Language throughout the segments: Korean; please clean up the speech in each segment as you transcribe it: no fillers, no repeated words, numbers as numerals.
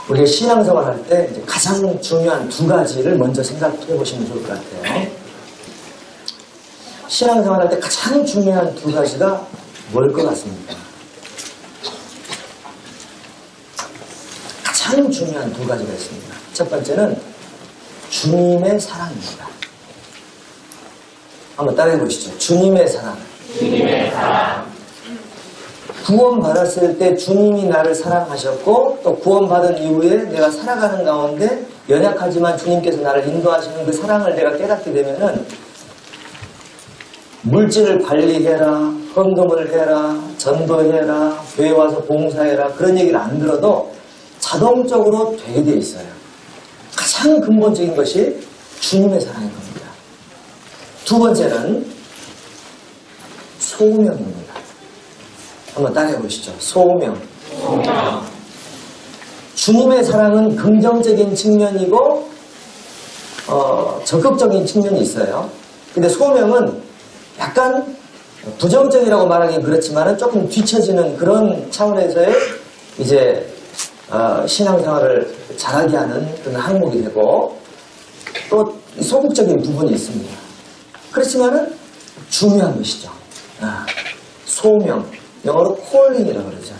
우리가 신앙생활 할 때 가장 중요한 두 가지를 먼저 생각해 보시면 좋을 것 같아요. 신앙생활 할 때 가장 중요한 두 가지가 뭘 것 같습니까? 가장 중요한 두 가지가 있습니다. 첫 번째는 주님의 사랑입니다. 한번 따라해 보시죠. 주님의 사랑. 주님의 사랑. 구원받았을 때 주님이 나를 사랑하셨고 또 구원받은 이후에 내가 살아가는 가운데 연약하지만 주님께서 나를 인도하시는 그 사랑을 내가 깨닫게 되면은 물질을 관리해라, 헌금을 해라, 전도해라, 교회 와서 봉사해라 그런 얘기를 안 들어도 자동적으로 되게 돼 있어요. 가장 근본적인 것이 주님의 사랑인 겁니다. 두 번째는 소명입니다. 한번 따라해 보시죠. 소명. 주님의 사랑은 긍정적인 측면이고 적극적인 측면이 있어요. 근데 소명은 약간 부정적이라고 말하기는 그렇지만 조금 뒤처지는 그런 차원에서의 이제 신앙생활을 잘하게 하는 그런 항목이 되고 또 소극적인 부분이 있습니다. 그렇지만은 중요한 것이죠. 소명. 영어로 calling이라고 그러죠.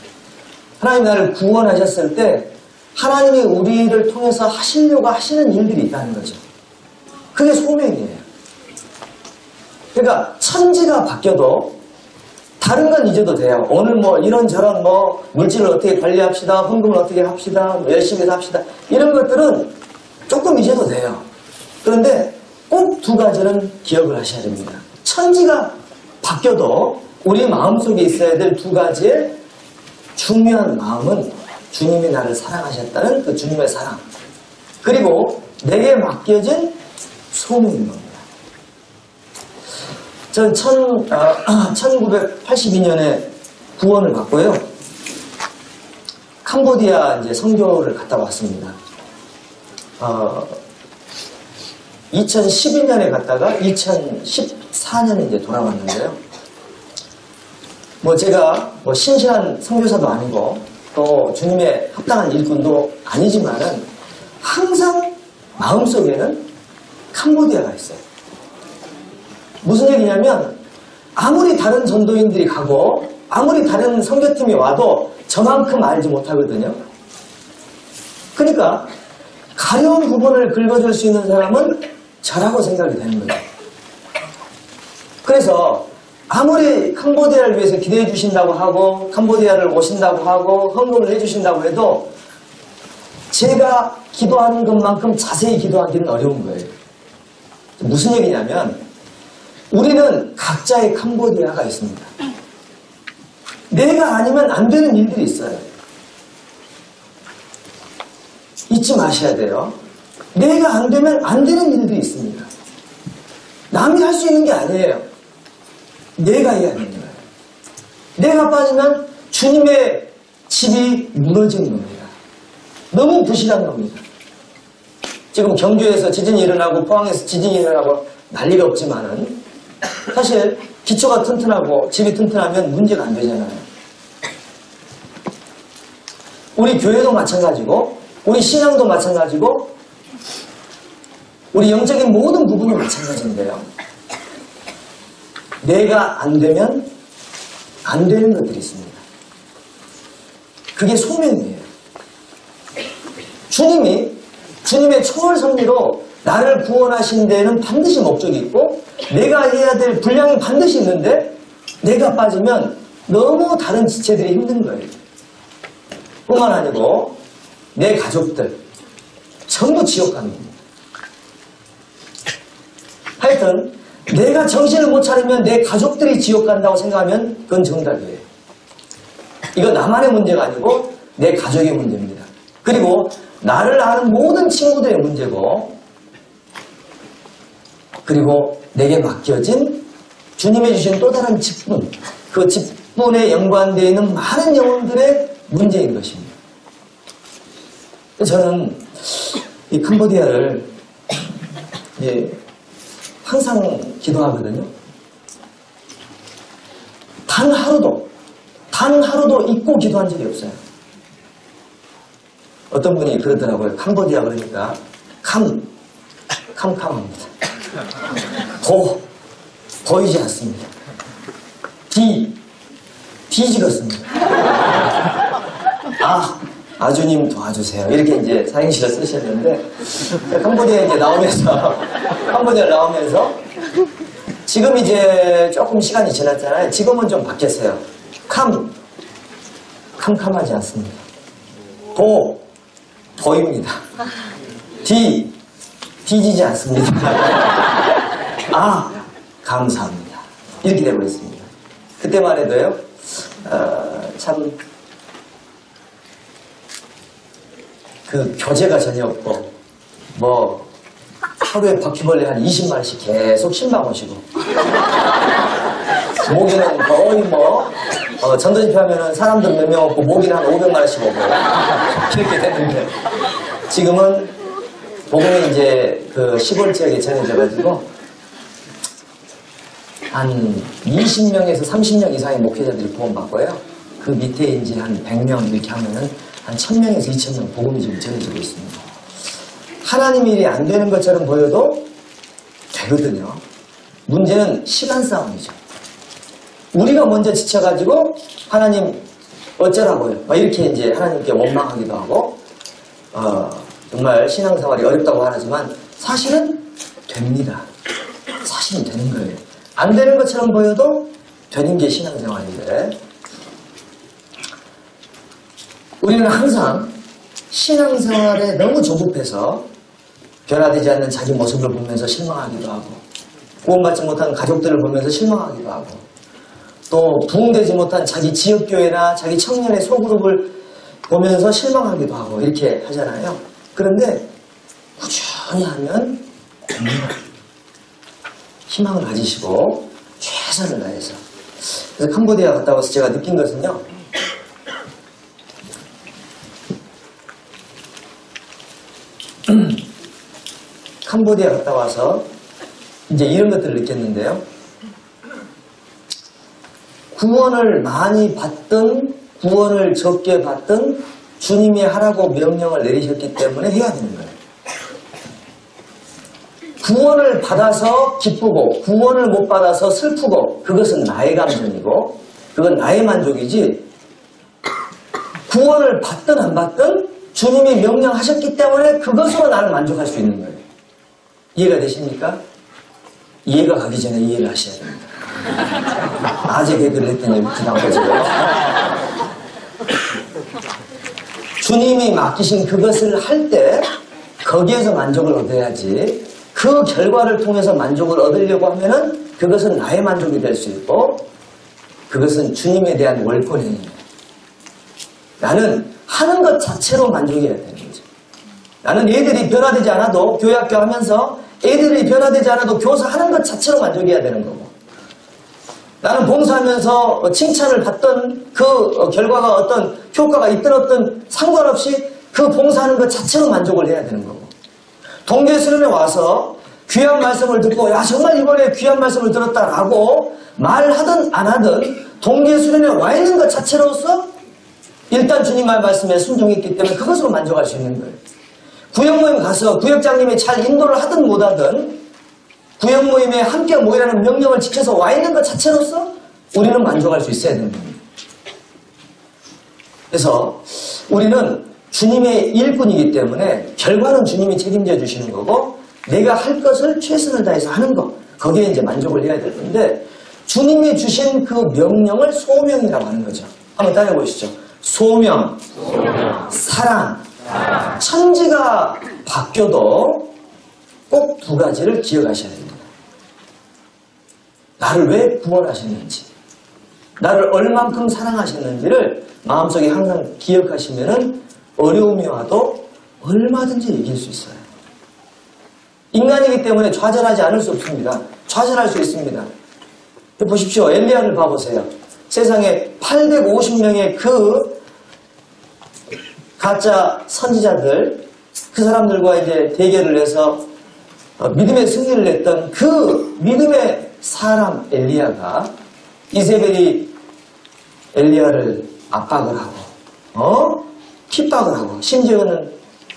하나님 나를 구원하셨을 때 하나님이 우리를 통해서 하시려고 하시는 일들이 있다는 거죠. 그게 소명이에요. 그러니까 천지가 바뀌어도 다른 건 잊어도 돼요. 오늘 뭐 이런저런 뭐 물질을 어떻게 관리합시다, 헌금을 어떻게 합시다, 열심히 해서 합시다. 이런 것들은 조금 잊어도 돼요. 그런데 꼭 두 가지는 기억을 하셔야 됩니다. 천지가 바뀌어도 우리 마음속에 있어야 될 두 가지의 중요한 마음은 주님이 나를 사랑하셨다는 그 주님의 사랑 그리고 내게 맡겨진 소명인 겁니다. 전 1982년에 구원을 받고요. 캄보디아 이제 선교를 갔다 왔습니다. 2012년에 갔다가 2014년에 이제 돌아왔는데요. 뭐 제가 뭐 신실한 선교사도 아니고 또 주님의 합당한 일꾼도 아니지만은 항상 마음속에는 캄보디아가 있어요. 무슨 얘기냐면 아무리 다른 전도인들이 가고 아무리 다른 선교팀이 와도 저만큼 알지 못하거든요. 그러니까 가려운 부분을 긁어줄 수 있는 사람은 저라고 생각이 되는 거예요. 그래서 아무리 캄보디아를 위해서 기도해 주신다고 하고 캄보디아를 오신다고 하고 헌금을 해주신다고 해도 제가 기도하는 것만큼 자세히 기도하기는 어려운 거예요. 무슨 얘기냐면 우리는 각자의 캄보디아가 있습니다. 내가 아니면 안 되는 일들이 있어요. 잊지 마셔야 돼요. 내가 안 되면 안 되는 일들이 있습니다. 남이 할 수 있는 게 아니에요. 내가 해야 되는 거예요. 내가 빠지면 주님의 집이 무너지는 겁니다. 너무 부실한 겁니다. 지금 경주에서 지진이 일어나고 포항에서 지진이 일어나고 난리가 없지만은 사실 기초가 튼튼하고 집이 튼튼하면 문제가 안 되잖아요. 우리 교회도 마찬가지고 우리 신앙도 마찬가지고 우리 영적인 모든 부분이 마찬가지인데요. 내가 안 되면 안 되는 것들이 있습니다. 그게 소명이에요. 주님의 초월 섭리로 나를 구원하신 데에는 반드시 목적이 있고 내가 해야 될 분량이 반드시 있는데 내가 빠지면 너무 다른 지체들이 힘든 거예요. 뿐만 아니고 내 가족들 전부 지옥 가는 겁니다. 하여튼 내가 정신을 못 차리면 내 가족들이 지옥 간다고 생각하면 그건 정답이에요. 이건 나만의 문제가 아니고 내 가족의 문제입니다. 그리고 나를 아는 모든 친구들의 문제고 그리고 내게 맡겨진 주님이 주신 또 다른 직분 그 직분에 연관되어 있는 많은 영혼들의 문제인 것입니다. 저는 이 캄보디아를 항상 기도하거든요. 단 하루도 잊고 기도한 적이 없어요. 어떤 분이 그러더라고요. 캄보디아 그러니까 캄캄합니다. 보이지 않습니다. 뒤지겠습니다. 아주님 도와주세요. 이렇게 이제 사행시를 쓰셨는데, 캄보디아에 이제 캄보디아 나오면서, 지금 이제 조금 시간이 지났잖아요. 지금은 좀 바뀌었어요. 캄캄하지 않습니다. 보입니다. 뒤지지 않습니다. 감사합니다. 이렇게 되어버렸습니다. 그때만 해도요, 참, 그 교재가 전혀 없고, 하루에 바퀴벌레 한 20마리씩 계속 신방 오시고, 모기는 거의 전도집회 하면은 사람들 몇 명 없고, 모기는 한 500마리씩 오고, 이렇게 됐는데, 지금은 복음이 이제 그 시골 지역에 전해져가지고, 한 20명에서 30명 이상의 목회자들이 구원받고요. 그 밑에 이제 한 100명 이렇게 하면은 한 1000명에서 2000명 복음이 지금 전해지고 있습니다. 하나님 일이 안 되는 것처럼 보여도 되거든요. 문제는 시간 싸움이죠. 우리가 먼저 지쳐가지고 하나님 어쩌라고요? 이렇게 이제 하나님께 원망하기도 하고, 정말 신앙생활이 어렵다고 하지만 사실은 됩니다. 사실은 되는 거예요. 안 되는 것처럼 보여도 되는 게 신앙생활인데, 우리는 항상 신앙생활에 너무 조급해서 변화되지 않는 자기 모습을 보면서 실망하기도 하고, 구원받지 못한 가족들을 보면서 실망하기도 하고, 또 부흥되지 못한 자기 지역교회나 자기 청년의 소그룹을 보면서 실망하기도 하고 이렇게 하잖아요. 그런데 꾸준히 하면 됩니다. 희망을 가지시고 최선을 다해서. 그래서 캄보디아 갔다 와서 제가 느낀 것은요, 캄보디아 갔다 와서 이제 이런 것들을 느꼈는데요. 구원을 많이 받든 구원을 적게 받든 주님이 하라고 명령을 내리셨기 때문에 해야 되는 거예요. 구원을 받아서 기쁘고 구원을 못 받아서 슬프고 그것은 나의 감정이고 그건 나의 만족이지, 구원을 받든 안 받든 주님이 명령하셨기 때문에 그것으로 나를 만족할 수 있는 거예요. 이해가 되십니까? 이해가 가기 전에 이해를 하셔야 됩니다. 낮에 개그를 했더니 부담 거죠. 주님이 맡기신 그것을 할 때 거기에서 만족을 얻어야지, 그 결과를 통해서 만족을 얻으려고 하면은 그것은 나의 만족이 될 수 있고 그것은 주님에 대한 월권입니다. 나는 하는 것 자체로 만족해야 되는 거죠. 나는 애들이 변화되지 않아도 교회학교 하면서 애들이 변화되지 않아도 교사하는 것 자체로 만족해야 되는 거고, 나는 봉사하면서 칭찬을 받던 그 결과가 어떤 효과가 있든 어떤 상관없이 그 봉사하는 것 자체로 만족을 해야 되는 거고, 동계 수련회 와서 귀한 말씀을 듣고 야 정말 이번에 귀한 말씀을 들었다라고 말하든 안 하든 동계 수련회 와 있는 것 자체로서 일단 주님 말씀에 순종했기 때문에 그것으로 만족할 수 있는 거예요. 구역 모임 가서 구역장님이 잘 인도를 하든 못하든 구역 모임에 함께 모이라는 명령을 지켜서 와 있는 것 자체로서 우리는 만족할 수 있어야 되는 겁니다. 그래서 우리는 주님의 일꾼이기 때문에 결과는 주님이 책임져 주시는 거고, 내가 할 것을 최선을 다해서 하는 것, 거기에 이제 만족을 해야 될 건데, 주님이 주신 그 명령을 소명이라고 하는 거죠. 한번 따라해보시죠. 소명, 사랑. 천지가 바뀌어도 꼭 두 가지를 기억하셔야 됩니다. 나를 왜 구원하셨는지, 나를 얼만큼 사랑하셨는지를 마음속에 항상 기억하시면은 어려움이 와도 얼마든지 이길 수 있어요. 인간이기 때문에 좌절하지 않을 수 없습니다. 좌절할 수 있습니다. 보십시오. 엘리야를 봐보세요. 세상에 850명의 그 가짜 선지자들, 그 사람들과 이제 대결을 해서 믿음의 승리를 냈던 그 믿음의 사람 엘리야가, 이세벨이 엘리야를 압박을 하고 핍박을 하고 심지어는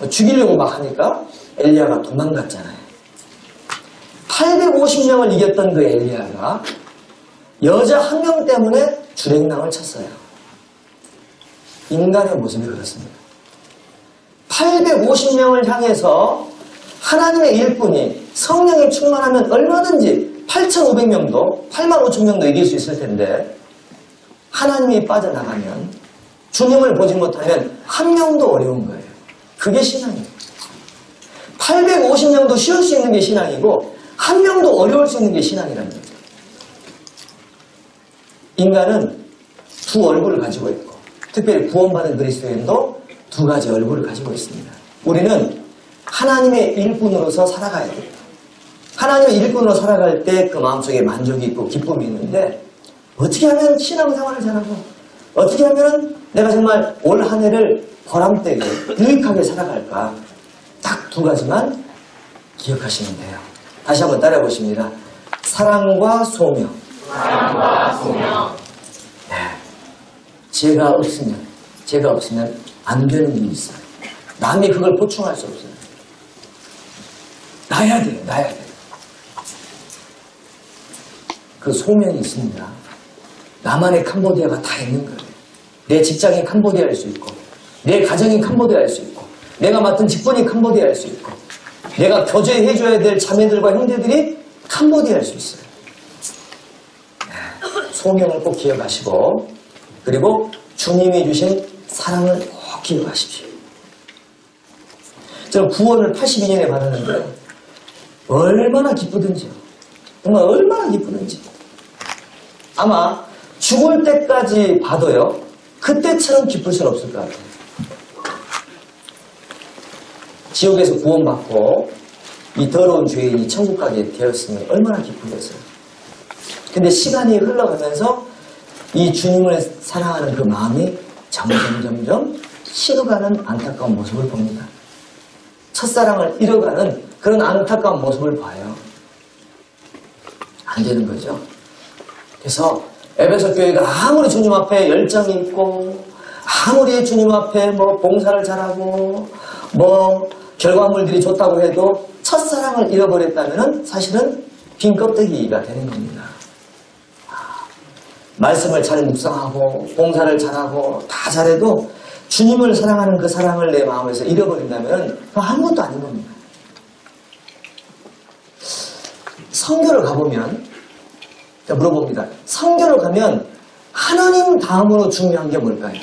죽이려고 막 하니까 엘리야가 도망갔잖아요. 850명을 이겼던 그 엘리야가 여자 한 명 때문에 주랭랑을 쳤어요. 인간의 모습이 그렇습니다. 850명을 향해서 하나님의 일꾼이 성령이 충만하면 얼마든지 8,500명도 85,000명도 이길 수 있을 텐데 하나님이 빠져나가면 주님을 보지 못하면 한 명도 어려운 거예요. 그게 신앙이에요. 850명도 쉬울 수 있는 게 신앙이고 한 명도 어려울 수 있는 게 신앙이라는 거죠. 인간은 두 얼굴을 가지고 있고 특별히 구원받은 그리스도인도 두 가지 얼굴을 가지고 있습니다. 우리는 하나님의 일꾼으로서 살아가야 돼요. 하나님의 일꾼으로 살아갈 때 그 마음속에 만족이 있고 기쁨이 있는데 어떻게 하면 신앙생활을 잘하고 어떻게 하면 내가 정말 올 한 해를 보람되게 유익하게 살아갈까 딱 두 가지만 기억하시면 돼요. 다시 한번 따라해 보십니다. 사랑과 소명. 사랑과 소명. 네. 제가 없으면 안 되는 일이 있어요. 남이 그걸 보충할 수 없어요. 나야 돼요. 그 소명이 있습니다. 나만의 캄보디아가 다 있는 거예요. 내 직장이 캄보디아일 수 있고, 내 가정이 캄보디아일 수 있고, 내가 맡은 직분이 캄보디아일 수 있고, 내가 교제해줘야 될 자매들과 형제들이 캄보디아일 수 있어요. 소명을 꼭 기억하시고, 그리고 주님이 주신 사랑을 꼭 기억하십시오. 저는 구원을 82년에 받았는데 얼마나 기쁘든지요. 정말 얼마나 기쁘든지. 아마 죽을 때까지 봐도요. 그때처럼 기쁠 수는 없을 것 같아요. 지옥에서 구원받고 이 더러운 죄인이 천국 가게 되었으면 얼마나 기쁘겠어요. 근데 시간이 흘러가면서 이 주님을 사랑하는 그 마음이 점점 식어가는 안타까운 모습을 봅니다. 첫사랑을 잃어가는 그런 안타까운 모습을 봐요. 안 되는 거죠. 그래서 에베소 교회가 아무리 주님 앞에 열정이 있고 아무리 주님 앞에 뭐 봉사를 잘하고 뭐 결과물들이 좋다고 해도 첫사랑을 잃어버렸다면 사실은 빈 껍데기가 되는 겁니다. 말씀을 잘 묵상하고 봉사를 잘하고 다 잘해도 주님을 사랑하는 그 사랑을 내 마음에서 잃어버린다면 아무것도 아닌 겁니다. 성교를 가보면 물어봅니다. 성교를 가면 하나님 다음으로 중요한 게 뭘까요?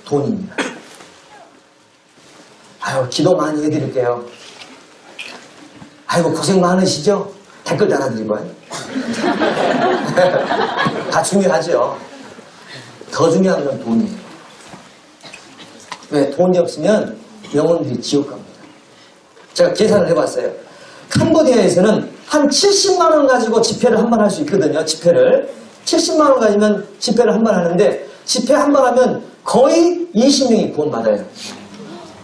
돈입니다. 아유, 기도 많이 해드릴게요. 아이고, 고생 많으시죠? 댓글 달아드리고요. 다 중요하죠. 더 중요한 건 돈이에요. 왜? 돈이 없으면 영혼들이 지옥 갑니다. 제가 계산을 해봤어요. 캄보디아에서는 한 70만 원 가지고 집회를 한 번 할 수 있거든요. 집회를. 70만 원 가지면 집회를 한 번 하는데 집회 한 번 하면 거의 20명이 구원받아요.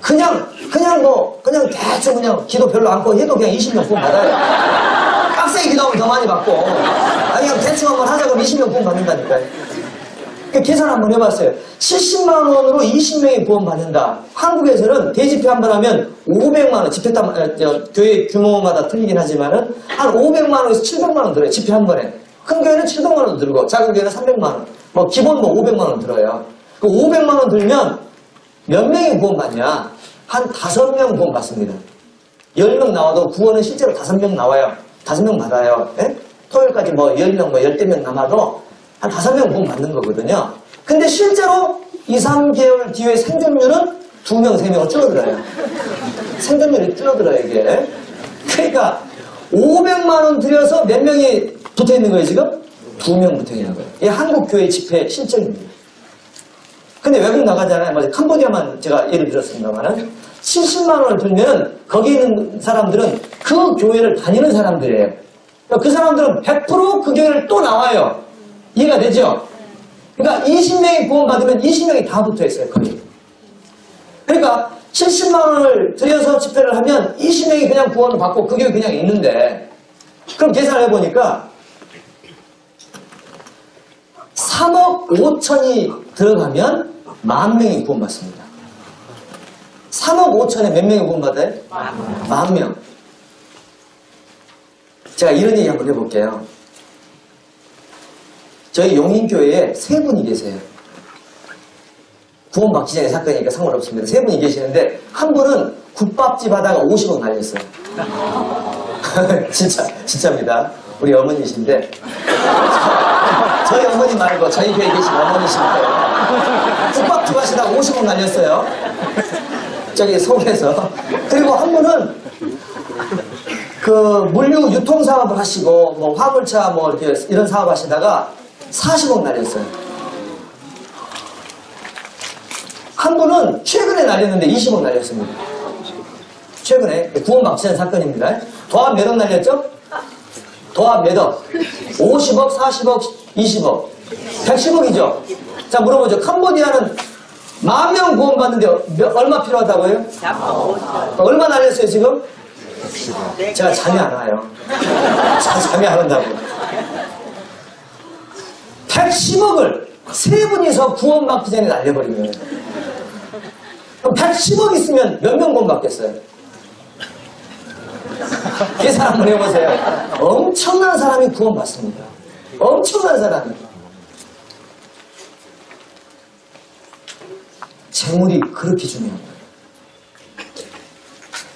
그냥 대충 그냥 기도 별로 안 하고 해도 그냥 20명 구원받아요. 빡세게 기도하면 더 많이 받고. 아니, 그냥 대충 한번 하자 그러면 20명 구원받는다니까요. 계산 한번 해봤어요. 70만 원으로 20명이 구원받는다. 한국에서는 대집회 한 번 하면 500만 원, 교회 규모마다 틀리긴 하지만은 한 500만 원에서 700만 원 들어요. 집회 한 번에. 큰 교회는 700만 원 들고 작은 교회는 300만 원. 뭐 기본 500만 원 들어요. 그 500만 원 들면 몇 명이 구원받냐? 한 5명 구원받습니다. 10명 나와도 구원은 실제로 5명 나와요. 5명 받아요. 예? 토요일까지 뭐 10명, 뭐 10명 남아도 한 5명 구원받는 거거든요. 근데 실제로 2, 3개월 뒤에 생존율은 2명, 3명으로 줄어들어요. 생존율이 줄어들어요, 이게. 그러니까 500만 원 들여서 몇 명이 붙어 있는 거예요, 지금? 2명 붙어 있는 거예요. 이게 한국 교회 집회 실정입니다. 근데 외국 나가잖아요. 뭐 캄보디아만 제가 예를 들었습니다만은 70만 원을 들면 거기 있는 사람들은 그 교회를 다니는 사람들이에요. 그러니까 그 사람들은 100% 그 교회를 또 나와요. 이해가 되죠? 그러니까 20명이 구원받으면 20명이 다 붙어 있어요, 거의. 그러니까 70만 원을 들여서 집회를 하면 20명이 그냥 구원을 받고 그 교회 그냥 있는데 그럼 계산을 해보니까 3억 5천이 들어가면 10,000명이 구원받습니다. 3억 5천에 몇 명이 구원받아요? 10,000명. 제가 이런 얘기 한번 해볼게요. 저희 용인교회에 3분이 계세요. 구원받기 전에 사건이니까 상관없습니다. 3분이 계시는데 한 분은 국밥집 하다가 50억 날렸어요. 진짜입니다. 우리 어머니신데 저희 어머니 말고 저희 교회에 계신 어머니신데 국밥집 하시다가 50억 날렸어요. 저기 서울에서. 그리고 한 분은 그 물류 유통 사업을 하시고 뭐 화물차 뭐 이렇게 이런 사업 하시다가 40억 날렸어요. 한 분은 최근에 날렸는데 20억 날렸습니다. 최근에 구원받기 전 사건입니다. 도합 몇 억 날렸죠? 도합 몇 억? 50억, 40억, 20억, 110억이죠. 자, 물어보죠. 캄보디아는 10,000명 구원받는데 얼마 필요하다고요? 얼마 날렸어요 지금? 제가 잠이 안 와요. 잠이 안 온다고. 110억을 3분이서 구원받기 전에 날려버리면 그럼 110억 있으면 몇 명 구원받겠어요? 계산 한번 해보세요. 엄청난 사람이 구원받습니다. 엄청난 사람이. 재물이 그렇게 중요한 거예요.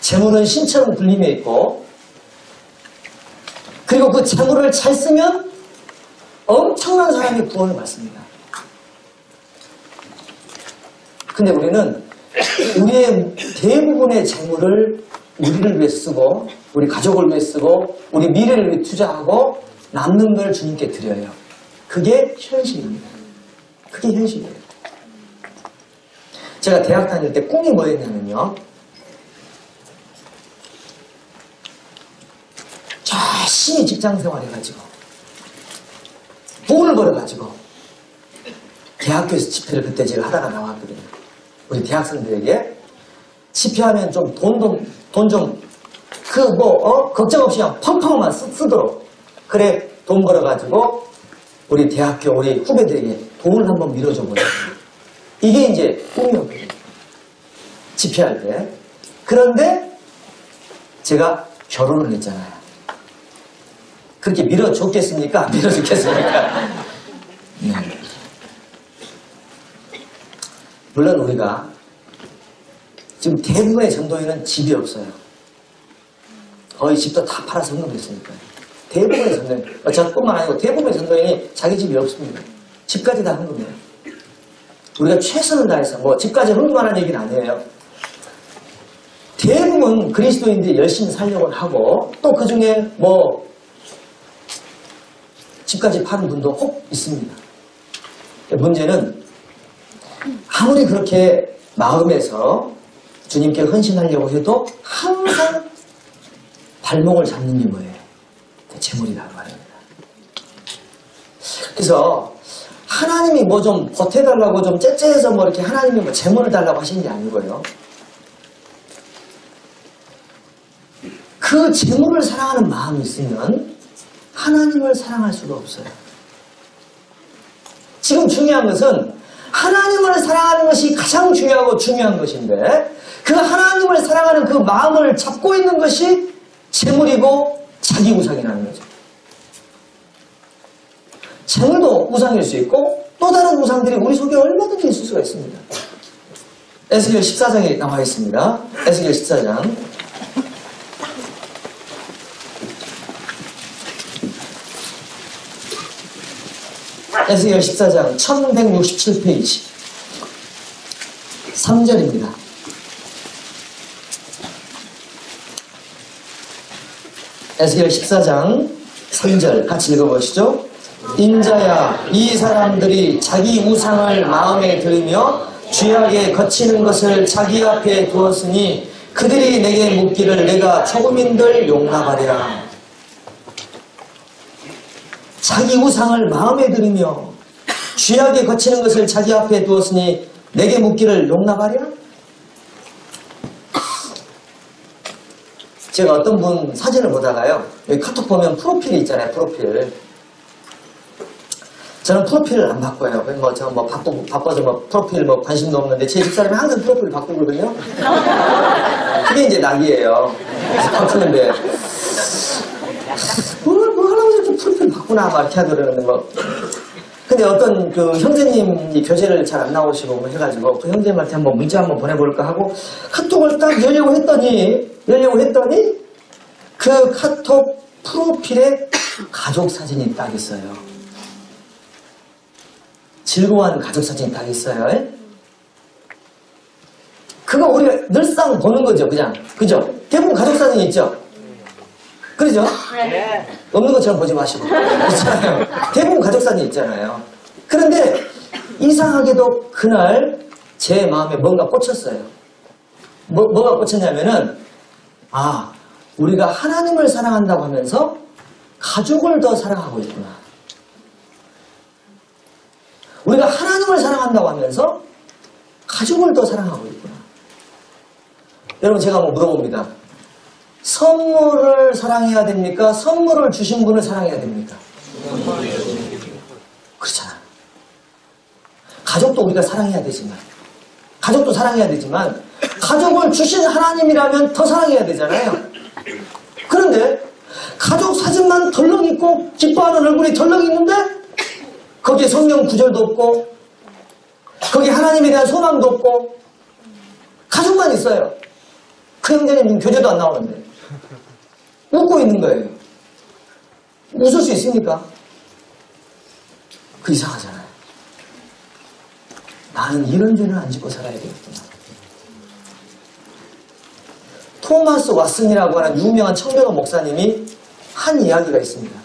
재물은 신처럼 불림에 있고, 그리고 그 재물을 잘 쓰면 엄청난 사람이 구원을 받습니다. 근데 우리는 우리의 대부분의 재물을 우리를 위해 쓰고, 우리 가족을 위해 쓰고, 우리 미래를 위해 투자하고, 남는 걸 주님께 드려요. 그게 현실입니다. 그게 현실이에요. 제가 대학 다닐 때 꿈이 뭐였냐면요. 열심히 직장 생활해가지고, 돈을 벌어가지고, 대학교에서 집회를 그때 제가 하다가 나왔거든요. 우리 대학생들에게 집회하면 좀 돈 좀, 걱정 없이 그냥 펑펑만 쓰도록. 그래, 돈 벌어가지고, 우리 대학교, 우리 후배들에게 돈을 한번 밀어줘 보자. 이게 이제 꿈이었거든요. 집회할 때. 그런데 제가 결혼을 했잖아요. 그렇게 밀어줬겠습니까? 밀어줬겠습니까? 네. 물론 우리가 지금 대부분의 전도인은 집이 없어요. 거의 집도 다 팔아서 헌금했으니까요. 대부분의 전도인, 저뿐만 아니고 대부분의 전도인이 자기 집이 없습니다. 집까지 다 헌금해요. 우리가 최선을 다해서, 집까지 헌금하라는 얘기는 아니에요. 대부분 그리스도인들이 열심히 살려고 하고, 또 그 중에 집까지 파는 분도 혹 있습니다. 문제는 아무리 그렇게 마음에서 주님께 헌신하려고 해도 항상 발목을 잡는 게 뭐예요? 재물이라고 말입니다. 그래서 하나님이 좀 보태달라고 좀 째째해서 이렇게 하나님이 재물을 달라고 하시는 게 아니고요. 그 재물을 사랑하는 마음이 있으면 하나님을 사랑할 수가 없어요. 지금 중요한 것은 하나님을 사랑하는 것이 가장 중요한 것인데 그 하나님을 사랑하는 그 마음을 잡고 있는 것이 재물이고 자기 우상이라는 거죠. 재물도 우상일 수 있고 또 다른 우상들이 우리 속에 얼마든지 있을 수가 있습니다. 에스겔 14장에 나와 있습니다. 에스겔 14장. 에스겔 14장 1167페이지 3절입니다. 에스겔 14장 3절 같이 읽어보시죠. 인자야, 이 사람들이 자기 우상을 마음에 들으며 죄악에 거치는 것을 자기 앞에 두었으니 그들이 내게 묻기를 내가 조금인들 용납하리라. 자기 우상을 마음에 들으며 죄악에 거치는 것을 자기 앞에 두었으니 내게 묻기를 용납하리라? 제가 어떤 분 사진을 보다가요. 여기 카톡 보면 프로필이 있잖아요. 프로필. 저는 프로필을 안 바꿔요. 제가 바빠서 프로필 관심도 없는데 제 집사람이 항상 프로필을 바꾸거든요. 그게 이제 낙이에요. 그래서 바꾸는데 뭐 하려고 이렇게 프로필 바꾸나 막 이렇게 하더라고요. 근데 어떤 그 형제님이 교재를 잘 안 나오시고 해가지고 그 형제님한테 한번 문자 한번 보내볼까 하고 카톡을 딱 열려고 했더니 그 카톡 프로필에 가족 사진이 딱 있어요. 즐거워하는 가족 사진이 딱 있어요. 그거 우리가 늘상 보는 거죠, 그냥. 그죠? 대부분 가족 사진이 있죠? 그러죠? 네. 없는 것처럼 보지 마시고. 있잖아요. 대부분 가족 사진이 있잖아요. 그런데 이상하게도 그날 제 마음에 뭔가 꽂혔어요. 뭐가 꽂혔냐면은, 우리가 하나님을 사랑한다고 하면서 가족을 더 사랑하고 있구나. 우리가 하나님을 사랑한다고 하면서 가족을 더 사랑하고 있구나. 여러분, 제가 한번 물어봅니다. 선물을 사랑해야 됩니까? 선물을 주신 분을 사랑해야 됩니까? 그렇잖아. 가족도 우리가 사랑해야 되지만, 가족을 주신 하나님이라면 더 사랑해야 되잖아요. 그런데 가족 사진만 덜렁 있고 기뻐하는 얼굴이 덜렁 있는데 거기에 성경 구절도 없고 거기에 하나님에 대한 소망도 없고 가족만 있어요. 그 형제님 교재도 안 나오는데 웃고 있는 거예요. 웃을 수 있습니까? 그 이상하잖아요. 나는 이런 죄는 안 짓고 살아야 되겠구나. 토마스 왓슨이라고 하는 유명한 청교도 목사님이 한 이야기가 있습니다.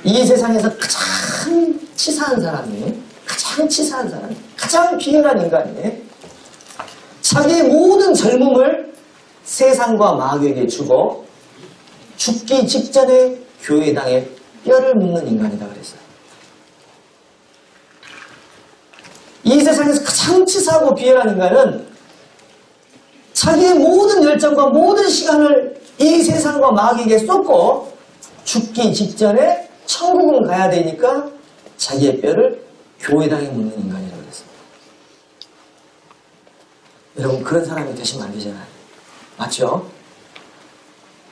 이 세상에서 가장 치사한 사람이, 가장 비열한 인간이 자기의 모든 젊음을 세상과 마귀에게 주고 죽기 직전에 교회당에 뼈를 묻는 인간이다 그랬어요. 이 세상에서 가장 치사하고 비열한 인간은 자기의 모든 열정과 모든 시간을 이 세상과 마귀에게 쏟고 죽기 직전에 천국은 가야 되니까 자기의 뼈를 교회당에 묻는 인간이라고 그랬어요. 여러분, 그런 사람이 되시면 안 되잖아요. 맞죠?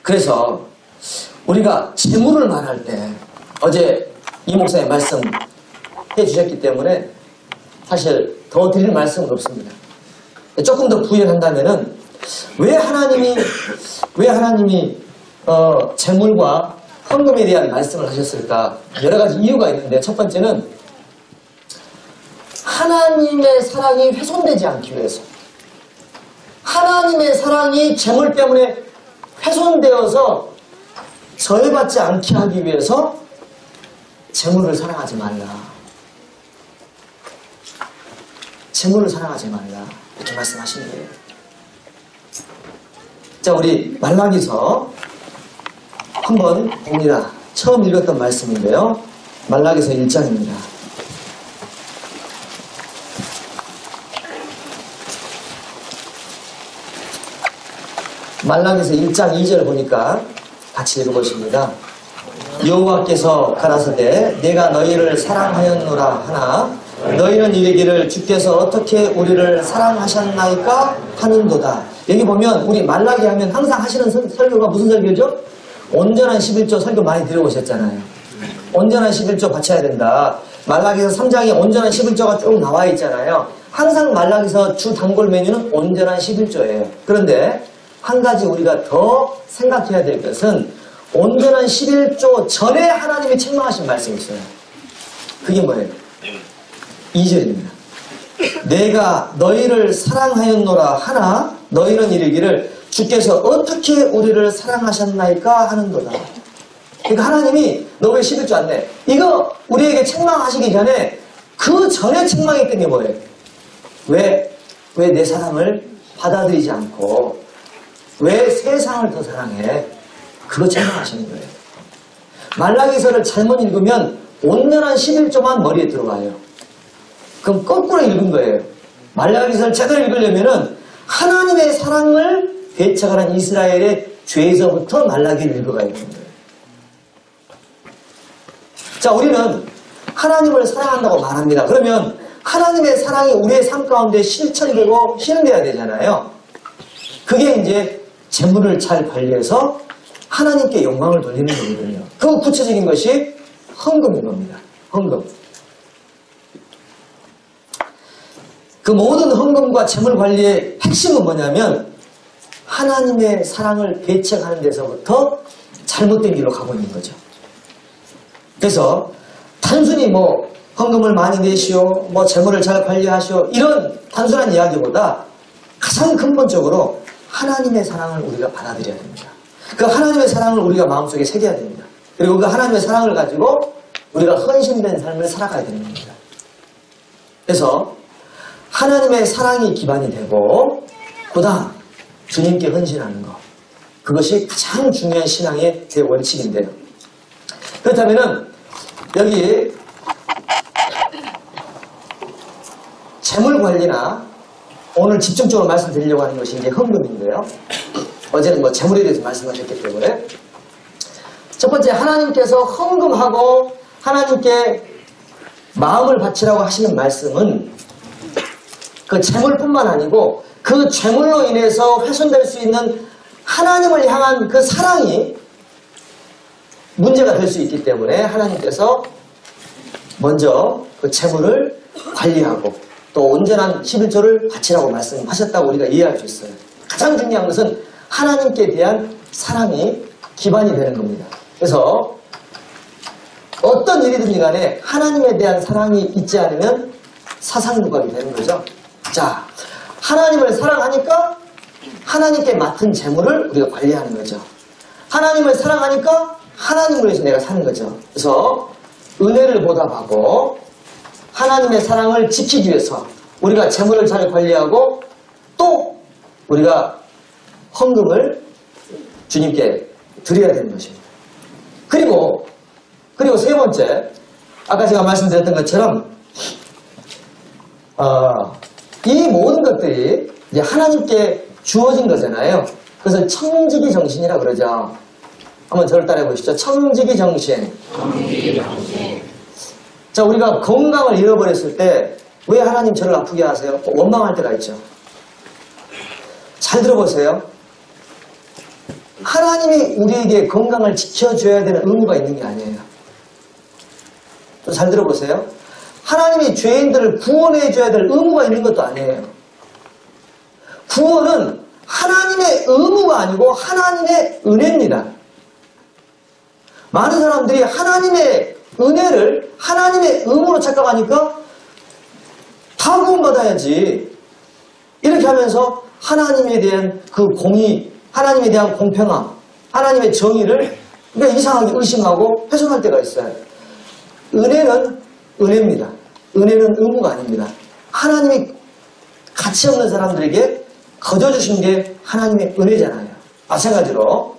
그래서 우리가 재물을 말할 때 어제 이 목사님 말씀 해주셨기 때문에 사실 더 드릴 말씀은 없습니다. 조금 더 부연한다면은 왜 하나님이 재물과 헌금에 대한 말씀을 하셨을까? 여러 가지 이유가 있는데 첫 번째는 하나님의 사랑이 훼손되지 않기 위해서, 하나님의 사랑이 재물 때문에 훼손되어서 저해받지 않게 하기 위해서 재물을 사랑하지 말라. 재물을 사랑하지 말라. 이렇게 말씀하시는 거예요. 자, 우리 말라기서 한번 봅니다. 처음 읽었던 말씀인데요. 말라기서 1장입니다. 말라기서 1장 2절 보니까 같이 읽어보십니다. 여호와께서 가라사대 내가 너희를 사랑하였노라 하나 너희는 이르기를 주께서 어떻게 우리를 사랑하셨나이까 하는도다. 여기 보면 우리 말라기 하면 항상 하시는 설교가 무슨 설교죠? 온전한 11조 설교 많이 들어오셨잖아요. 온전한 11조 바쳐야 된다. 말라기서 3장에 온전한 11조가 쭉 나와 있잖아요. 항상 말라기서 주 단골 메뉴는 온전한 11조예요. 그런데 한 가지 우리가 더 생각해야 될 것은 온전한 11조 전에 하나님이 책망하신 말씀이 있어요. 그게 뭐예요? 2절입니다. 내가 너희를 사랑하였노라 하나 너희는 이르기를 주께서 어떻게 우리를 사랑하셨나이까 하는도다. 그러니까 하나님이 너 왜 11조 안 내? 이거 우리에게 책망하시기 전에 그 전에 책망했던 게 뭐예요? 왜 내 사랑을 받아들이지 않고 왜 세상을 더 사랑해? 그거 책망하시는 거예요. 말라기서를 잘못 읽으면 온전한 11조만 머리에 들어와요. 그럼 거꾸로 읽은 거예요. 말라기서를 제대로 읽으려면은 하나님의 사랑을 배척하는 이스라엘의 죄에서부터 말라기를 읽어가야 되는 거예요. 자, 우리는 하나님을 사랑한다고 말합니다. 그러면 하나님의 사랑이 우리의 삶 가운데 실천되고 실현돼야 되잖아요. 그게 이제 재물을 잘 관리해서 하나님께 영광을 돌리는 거거든요. 그 구체적인 것이 헌금인 겁니다. 헌금. 그 모든 헌금과 재물 관리의 핵심은 뭐냐면 하나님의 사랑을 배척하는 데서부터 잘못된 길로 가고 있는 거죠. 그래서 단순히 뭐 헌금을 많이 내시오, 뭐 재물을 잘 관리하시오 이런 단순한 이야기보다 가장 근본적으로 하나님의 사랑을 우리가 받아들여야 됩니다. 그 하나님의 사랑을 우리가 마음속에 새겨야 됩니다. 그리고 그 하나님의 사랑을 가지고 우리가 헌신된 삶을 살아가야 되는 겁니다. 그래서 하나님의 사랑이 기반이 되고 그다음 주님께 헌신하는 것. 그것이 가장 중요한 신앙의 대원칙인데요. 그렇다면은 여기 재물 관리나 오늘 집중적으로 말씀드리려고 하는 것이 이제 헌금인데요. 어제는 뭐 재물에 대해서 말씀하셨기 때문에 첫 번째 하나님께서 헌금하고 하나님께 마음을 바치라고 하시는 말씀은 그 재물뿐만 아니고 그 재물로 인해서 훼손될 수 있는 하나님을 향한 그 사랑이 문제가 될 수 있기 때문에 하나님께서 먼저 그 재물을 관리하고 또 온전한 11조를 바치라고 말씀하셨다고 우리가 이해할 수 있어요. 가장 중요한 것은 하나님께 대한 사랑이 기반이 되는 겁니다. 그래서 어떤 일이든지 간에 하나님에 대한 사랑이 있지 않으면 사상누각이 되는 거죠. 자, 하나님을 사랑하니까 하나님께 맡은 재물을 우리가 관리하는 거죠. 하나님을 사랑하니까 하나님을 위해서 내가 사는 거죠. 그래서 은혜를 보답하고 하나님의 사랑을 지키기 위해서 우리가 재물을 잘 관리하고 또 우리가 헌금을 주님께 드려야 되는 것입니다. 그리고 세 번째, 아까 제가 말씀드렸던 것처럼 이 모든 것들이 이제 하나님께 주어진 거잖아요. 그래서 청지기 정신이라 그러죠. 한번 저를 따라해 보시죠. 청지기 정신. 자, 우리가 건강을 잃어버렸을 때 왜 하나님 저를 아프게 하세요? 원망할 때가 있죠. 잘 들어보세요. 하나님이 우리에게 건강을 지켜줘야 되는 의무가 있는 게 아니에요. 또 잘 들어보세요. 하나님이 죄인들을 구원해줘야 될 의무가 있는 것도 아니에요. 구원은 하나님의 의무가 아니고 하나님의 은혜입니다. 많은 사람들이 하나님의 은혜를 하나님의 의무로 착각하니까 다 구원받아야지 이렇게 하면서 하나님에 대한 그 공의, 하나님에 대한 공평함, 하나님의 정의를 그러니까 이상하게 의심하고 훼손할 때가 있어요. 은혜는 은혜입니다. 은혜는 의무가 아닙니다. 하나님이 가치 없는 사람들에게 거저주신 게 하나님의 은혜잖아요. 마찬가지로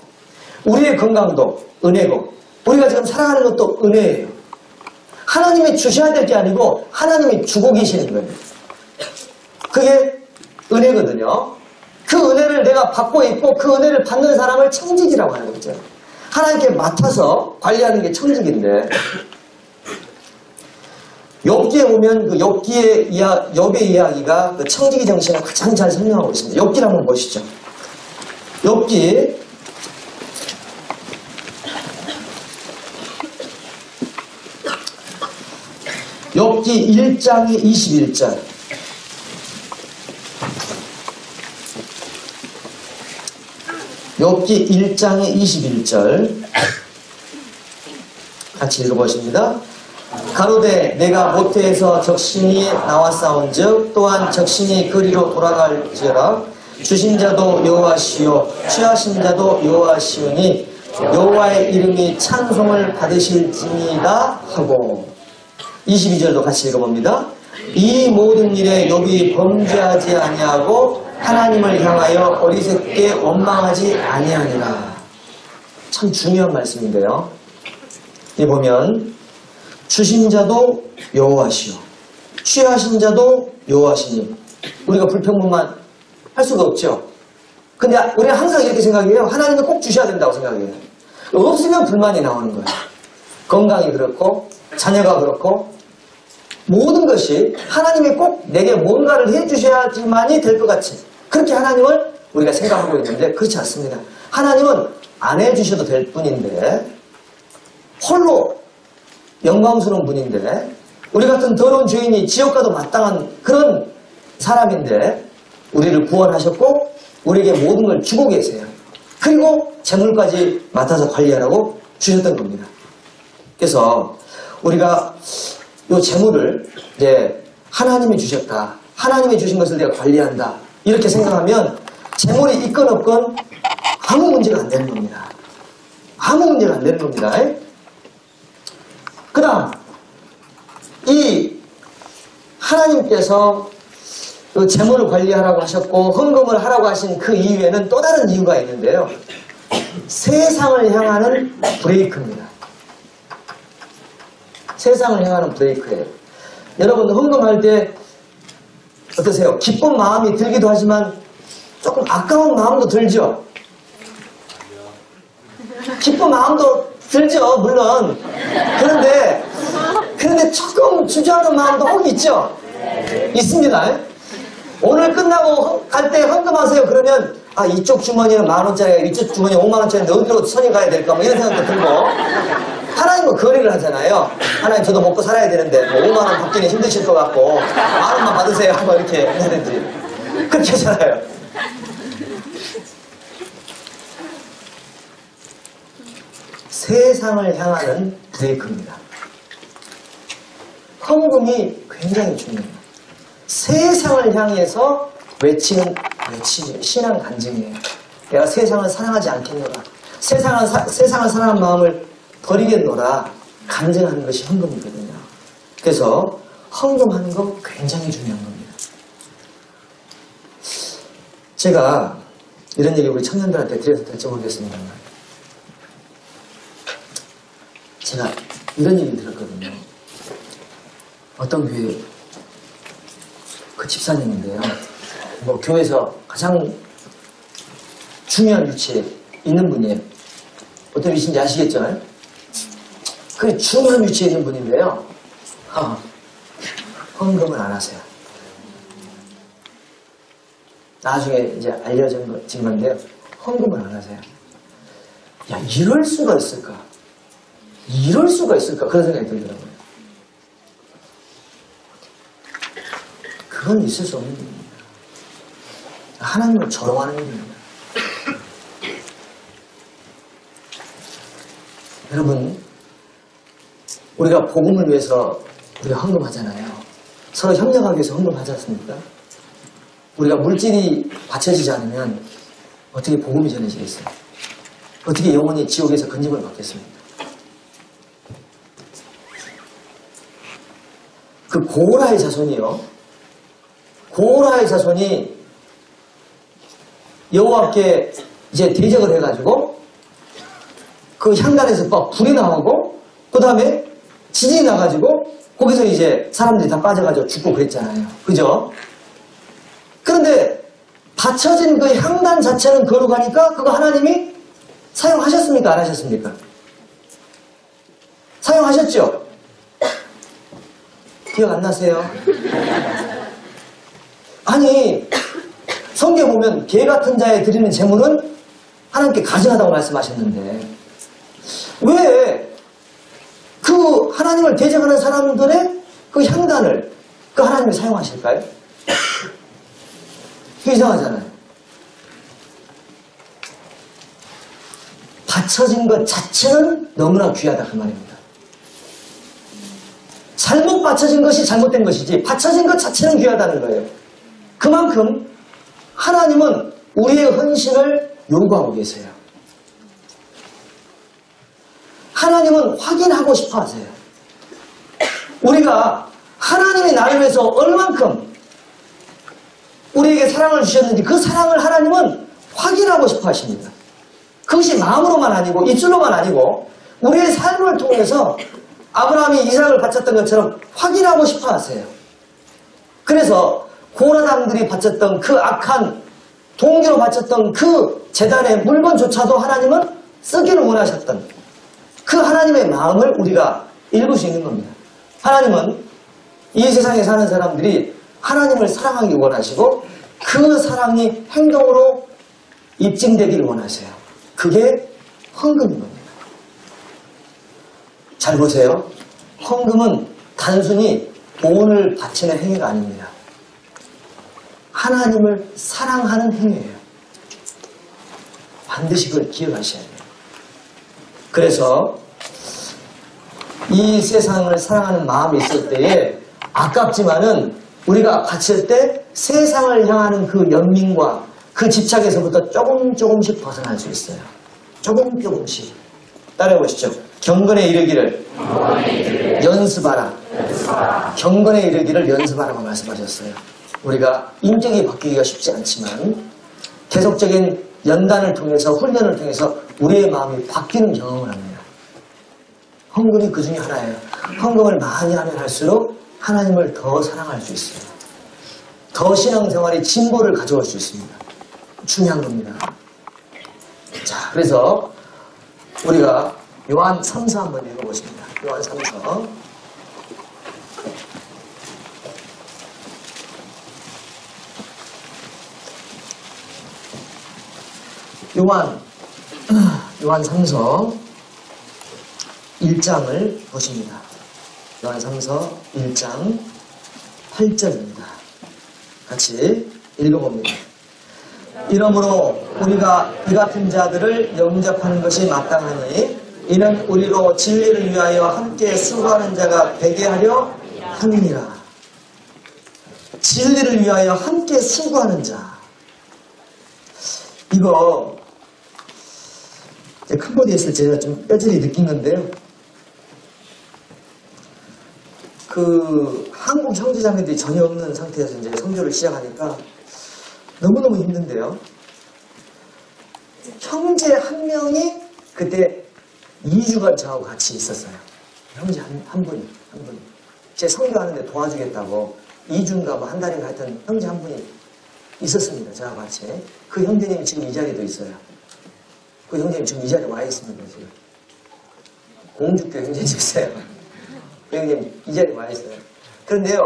우리의 건강도 은혜고 우리가 지금 살아가는 것도 은혜예요. 하나님이 주셔야 될 게 아니고 하나님이 주고 계시는 거예요. 그게 은혜거든요. 그 은혜를 내가 받고 있고 그 은혜를 받는 사람을 청지기라고 하는 거죠. 하나님께 맡아서 관리하는 게 청지기인데 욥기에 보면 그 욥의 이야기가 그 청지기 정신을 가장 잘 설명하고 있습니다. 욥기를 한번 보시죠. 욥기 1장의 21절. 욥기 1장의 21절 같이 읽어보십니다. 가로되 내가 모태에서 적신이 나왔사온즉 또한 적신이 그리로 돌아갈지어라. 주신 자도 여호와시요 취하신 자도 여호와시오니 여호와의 이름이 찬송을 받으실지니이다 하고 22절도 같이 읽어봅니다. 이 모든 일에 욥이 범죄하지 아니하고 하나님을 향하여 어리석게 원망하지 아니하니라. 참 중요한 말씀인데요. 이 보면 주신 자도 여호와시오 취하신 자도 여호와시니 우리가 불평분만 할 수가 없죠. 근데 우리가 항상 이렇게 생각해요. 하나님은 꼭 주셔야 된다고 생각해요. 없으면 불만이 나오는 거예요. 건강이 그렇고 자녀가 그렇고 모든 것이 하나님이 꼭 내게 뭔가를 해주셔야지만이 될 것 같이 그렇게 하나님을 우리가 생각하고 있는데 그렇지 않습니다. 하나님은 안 해주셔도 될 뿐인데 홀로 영광스러운 분인데 우리 같은 더러운 죄인이 지옥 가도 마땅한 그런 사람인데 우리를 구원하셨고 우리에게 모든 걸 주고 계세요. 그리고 재물까지 맡아서 관리하라고 주셨던 겁니다. 그래서 우리가 이 재물을 이제 하나님이 주셨다. 하나님이 주신 것을 내가 관리한다. 이렇게 생각하면 재물이 있건 없건 아무 문제가 안 되는 겁니다. 아무 문제가 안 되는 겁니다. 그 다음 이 하나님께서 그 재물을 관리하라고 하셨고 헌금을 하라고 하신 그 이유에는 또 다른 이유가 있는데요. 세상을 향하는 브레이크입니다. 세상을 향하는 브레이크예요. 여러분 헌금할 때 어떠세요? 기쁜 마음이 들기도 하지만 조금 아까운 마음도 들죠? 기쁜 마음도 들죠, 물론. 그런데 조금 주저하는 마음도 혹 있죠? 있습니다. 오늘 끝나고 갈 때 헌금하세요. 그러면 아 이쪽 주머니는 10,000원짜리가 이쪽 주머니에 50,000원짜리인데 어디로 손이 가야 될까 뭐 이런 생각도 들고 하나님과 거래를 하잖아요. 하나님 저도 먹고 살아야 되는데 뭐 5만 원 받기는 힘드실 것 같고 10,000원만 받으세요. 뭐 이렇게 하든지 그렇게 하잖아요. 세상을 향하는 브레이크입니다. 헌금이 굉장히 중요해요. 세상을 향해서 외치는 신앙 간증이에요. 내가 세상을 사랑하지 않겠노라. 세상을 사랑하는 마음을 버리겠노라. 간증하는 것이 헌금이거든요. 그래서 헌금하는 거 굉장히 중요한 겁니다. 제가 이런 얘기 우리 청년들한테 드려도 될지 모르겠습니다만 제가 이런 얘기 들었거든요. 어떤 교회 그 집사님인데요. 뭐 교회에서 가장 중요한 위치에 있는 분이에요. 어떤 위치인지 아시겠죠? 그 중요한 위치에 있는 분인데요. 헌금을 안 하세요. 나중에 이제 알려진 건데요. 헌금을 안 하세요. 야, 이럴 수가 있을까? 이럴 수가 있을까? 그런 생각이 들더라고요. 그건 있을 수 없는 일입니다. 하나님을 조롱하는 일입니다. 여러분, 우리가 복음을 위해서 우리가 헌금하잖아요. 서로 협력하기 위해서 헌금하지 않습니까? 우리가 물질이 받쳐지지 않으면 어떻게 복음이 전해지겠어요? 어떻게 영혼이 지옥에서 건짐을 받겠습니까? 그 고라의 자손이요. 고라의 자손이 여호와께 이제 대적을 해가지고 그 향단에서 막 불이 나오고 그 다음에 지진이 나가지고 거기서 이제 사람들이 다 빠져가지고 죽고 그랬잖아요. 그죠? 그런데 받쳐진 그 향단 자체는 거룩하니까 그거 하나님이 사용하셨습니까? 안 하셨습니까? 사용하셨죠? 기억 안 나세요? 아니 성경에 보면 개 같은 자에 드리는 제물은 하나님께 가증하다고 말씀하셨는데 왜 그 하나님을 대적하는 사람들의 그 향단을 그 하나님이 사용하실까요? 이상하잖아요. 받쳐진 것 자체는 너무나 귀하다 그 말입니다. 잘못 받쳐진 것이 잘못된 것이지 받쳐진 것 자체는 귀하다는 거예요. 그만큼 하나님은 우리의 헌신을 요구하고 계세요. 하나님은 확인하고 싶어 하세요. 우리가 하나님이 나를 위해서 얼만큼 우리에게 사랑을 주셨는지 그 사랑을 하나님은 확인하고 싶어 하십니다. 그것이 마음으로만 아니고 입술로만 아니고 우리의 삶을 통해서 아브라함이 이삭을 바쳤던 것처럼 확인하고 싶어 하세요. 그래서 고라당들이 바쳤던 그 악한 동기로 바쳤던 그 제단의 물건조차도 하나님은 쓰기를 원하셨던 그 하나님의 마음을 우리가 읽을 수 있는 겁니다. 하나님은 이 세상에 사는 사람들이 하나님을 사랑하기 원하시고 그 사랑이 행동으로 입증되기를 원하세요. 그게 헌금인 겁니다. 잘 보세요. 헌금은 단순히 돈을 바치는 행위가 아닙니다. 하나님을 사랑하는 행위예요. 반드시 그걸 기억하셔야 돼요. 그래서 이 세상을 사랑하는 마음이 있을 때에 아깝지만은 우리가 바칠 때 세상을 향하는 그 연민과 그 집착에서부터 조금씩 벗어날 수 있어요. 조금씩. 따라해보시죠. 경건에 이르기를 연습하라. 경건에 이르기를 연습하라고 말씀하셨어요. 우리가 인격이 바뀌기가 쉽지 않지만 계속적인 연단을 통해서 훈련을 통해서 우리의 마음이 바뀌는 경험을 합니다. 헌금이 그 중에 하나예요. 헌금을 많이 하면 할수록 하나님을 더 사랑할 수 있어요. 더 신앙생활의 진보를 가져올 수 있습니다. 중요한 겁니다. 자, 그래서 우리가 요한 3서 한번 읽어보십니다. 요한 3서. 요한 3서 1장을 보십니다. 요한 3서 1장 8절입니다. 같이 읽어봅니다. 이러므로 우리가 이 같은 자들을 영접하는 것이 마땅하니 이는 우리로 진리를 위하여 함께 수고하는 자가 되게 하려 함이니라. 진리를 위하여 함께 수고하는 자. 이거 캄보디아에서 제가 좀 뼈저리 느낀 건데요. 그 한국 형제자매들이 전혀 없는 상태에서 이제 선교를 시작하니까 너무너무 힘든데요. 형제 한 명이 그때 2주간 저하고 같이 있었어요. 형제 한 분이. 제 선교하는데 도와주겠다고 2주인가 뭐 한 달인가 하여튼 형제 한 분이 있었습니다. 저하고 같이. 그 형제님이 지금 이 자리에도 있어요. 그 형제님 지금 이 자리에 와 있습니다. 지금. 공주교 형제님 있어요. 그 형제님 이 자리에 와 있어요. 그런데요.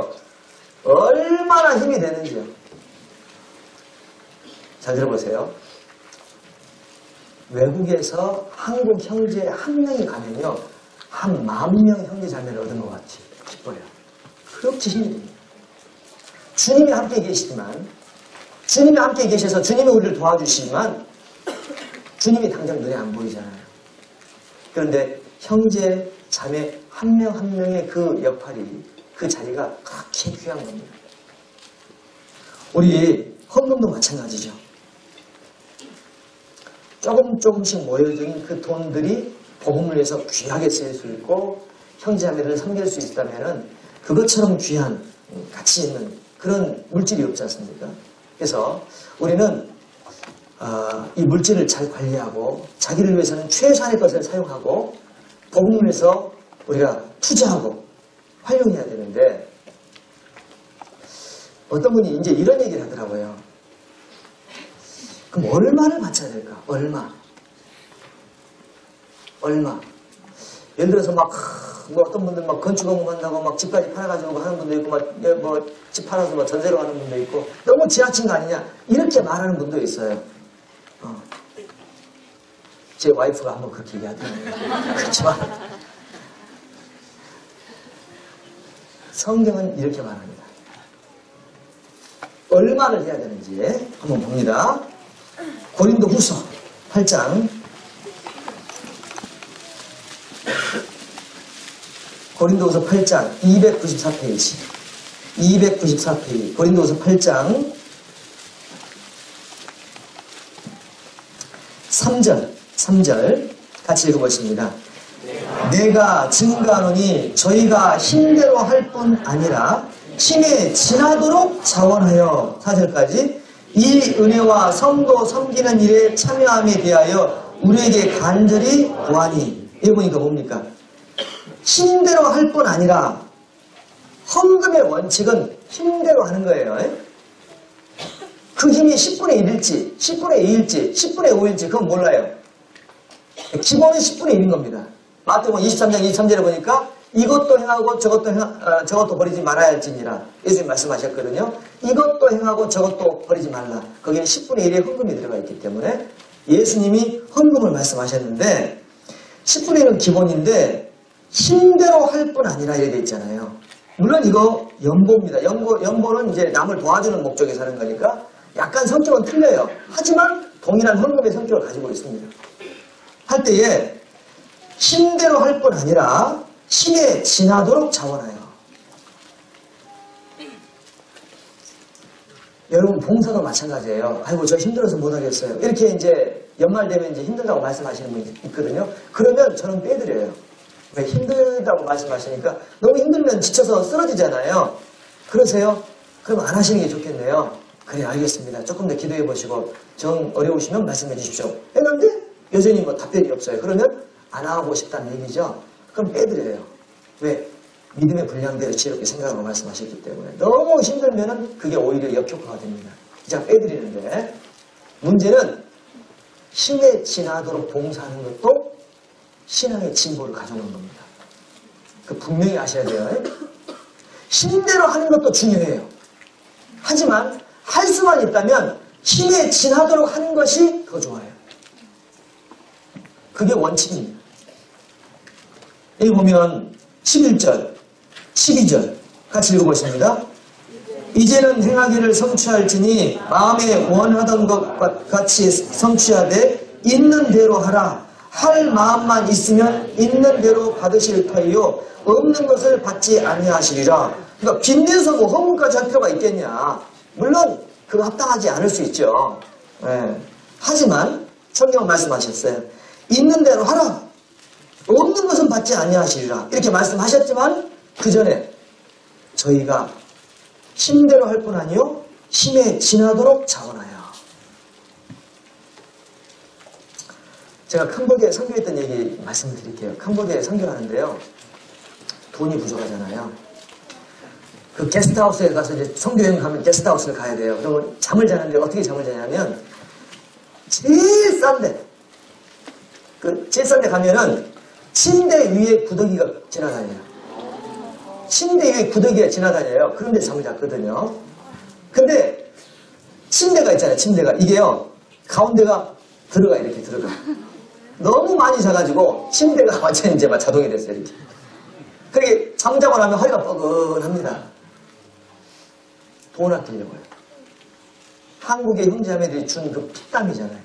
얼마나 힘이 되는지요. 잘 들어보세요. 외국에서 한국 형제 한 명이 가면요. 한 10,000명 형제 자매를 얻은 것 같이 기뻐요. 그렇게 힘이 됩니다. 주님이 함께 계시지만 주님이 함께 계셔서 주님이 우리를 도와주시지만 주님이 당장 눈에 안 보이잖아요. 그런데 형제 자매 한 명 한 명의 그 역할이 그 자리가 그렇게 귀한 겁니다. 우리 헌금도 마찬가지죠. 조금씩 모여진 그 돈들이 복음을 위해서 귀하게 쓰일 수 있고 형제자매를 섬길 수 있다면 그것처럼 귀한 가치 있는 그런 물질이 없지 않습니까? 그래서 우리는 이 물질을 잘 관리하고 자기를 위해서는 최소한의 것을 사용하고 복음을 위해서 우리가 투자하고 활용해야 되는데 어떤 분이 이제 이런 얘기를 하더라고요. 그럼 얼마를 바쳐야 될까? 얼마? 예를 들어서 뭐 어떤 분들 막 건축업무 한다고 막 집까지 팔아가지고 하는 분도 있고 뭐 집 팔아서 뭐 전세로 하는 분도 있고 너무 지나친 거 아니냐? 이렇게 말하는 분도 있어요. 제 와이프가 한번 그렇게 얘기하더라고요. 그렇지만 성경은 이렇게 말합니다. 얼마를 해야 되는지 한번 봅니다. 고린도 후서 8장 고린도후서 8장 294페이지 294페이지 고린도후서 8장 3절 같이 읽어보십니다. 내가 증거하노니 저희가 힘대로 할 뿐 아니라 힘에 지나도록 자원하여 4절까지 이 은혜와 성도 섬기는 일에 참여함에 대하여 우리에게 간절히 구하니. 이거 보니까 뭡니까? 힘대로 할 뿐 아니라 헌금의 원칙은 힘대로 하는 거예요. 그 힘이 10분의 1일지 10분의 2일지 10분의 5일지 그건 몰라요. 기본은 10분의 1인 겁니다. 마태복음 23장 23절에 보니까 이것도 행하고 저것도 버리지 말아야 할지니라. 예수님 말씀하셨거든요. 이것도 행하고 저것도 버리지 말라. 거기에 10분의 1의 헌금이 들어가 있기 때문에 예수님이 헌금을 말씀하셨는데 10분의 1은 기본인데 힘대로 할 뿐 아니라 이렇게 있잖아요. 물론 이거 연보입니다. 연보는 이제 남을 도와주는 목적에서 하는 거니까 약간 성격은 틀려요. 하지만 동일한 헌금의 성격을 가지고 있습니다. 할 때에 힘대로 할 뿐 아니라 힘에 지나도록 자원하여. 여러분 봉사도 마찬가지예요. 아이고 저 힘들어서 못하겠어요. 이렇게 이제 연말 되면 이제 힘들다고 말씀하시는 분이 있거든요. 그러면 저는 빼드려요. 왜 힘들다고 말씀하시니까 너무 힘들면 지쳐서 쓰러지잖아요. 그러세요? 그럼 안 하시는 게 좋겠네요. 그래 알겠습니다. 조금 더 기도해 보시고 정 어려우시면 말씀해 주십시오. 했는데 여전히 뭐 답변이 없어요. 그러면 안 하고 싶다는 얘기죠. 그럼 빼드려요. 왜? 믿음의 분량대로 지혜롭게 생각하고 말씀하셨기 때문에 너무 힘들면은 그게 오히려 역효과가 됩니다. 이제 빼드리는데 문제는 힘에 지나도록 봉사하는 것도 신앙의 진보를 가져오는 겁니다. 그 분명히 아셔야 돼요. 힘대로 하는 것도 중요해요. 하지만 할 수만 있다면 힘에 지나도록 하는 것이 더 좋아요. 그게 원칙입니다. 여기 보면 11절, 12절 같이 읽어보십니다. 이제는 행하기를 성취할지니 마음에 원하던 것 같이 성취하되 있는 대로 하라. 할 마음만 있으면 있는 대로 받으실 터이요 없는 것을 받지 아니하시리라. 그러니까 빚내서 뭐 헌금까지 할 필요가 있겠냐. 물론 그거 합당하지 않을 수 있죠. 네. 하지만 성경은 말씀하셨어요. 있는 대로 하라. 없는 것은 받지 아니하시리라. 이렇게 말씀하셨지만 그 전에 저희가 힘대로 할 뿐 아니요 힘에 지나도록 자원하여. 제가 캄보디아에 선교했던 얘기 말씀을 드릴게요. 캄보디아에 선교하는데요. 돈이 부족하잖아요. 그 게스트하우스에 가서 이제 선교여행 가면 게스트하우스를 가야 돼요. 그러면 잠을 자는데 어떻게 잠을 자냐면 제일 싼데 제일 싼데 가면은 침대 위에 구더기가 지나다녀요. 침대 위에 구더기가 지나다녀요. 그런데 잠을 잤거든요. 근데 침대가 있잖아요. 침대가 이게요 가운데가 들어가 이렇게 들어가. 너무 많이 자가지고 침대가 완전 이제 막 자동이 됐어요. 이렇게. 그게 잠자고 나면 허리가 뻐근합니다. 돈 아끼려고요. 한국의 형제자매들이 준 그 피땀이잖아요.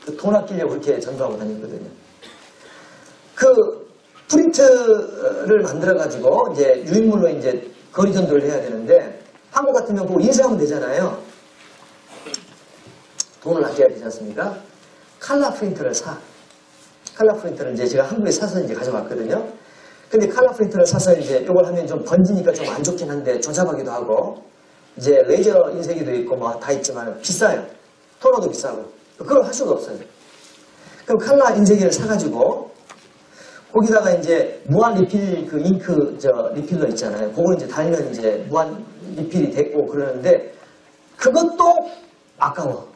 그 돈 아끼려고 그렇게 전도하고 다녔거든요. 그 프린트를 만들어가지고 이제 유인물로 이제 거리 전도를 해야 되는데 한국 같으면 그거 인쇄하면 되잖아요. 돈을 아껴야 되지 않습니까? 칼라 프린터를 사. 칼라 프린터를 이제 제가 한국에 사서 이제 가져왔거든요. 근데 칼라 프린터를 사서 이제 이걸 하면 좀 번지니까 좀 안 좋긴 한데 조잡하기도 하고 이제 레이저 인쇄기도 있고 뭐 다 있지만 비싸요. 토너도 비싸고 그걸 할 수가 없어요. 그럼 칼라 인쇄기를 사가지고 거기다가 이제 무한 리필 그 잉크 리필러 있잖아요. 그걸 이제 달면 이제 무한 리필이 됐고 그러는데 그것도 아까워.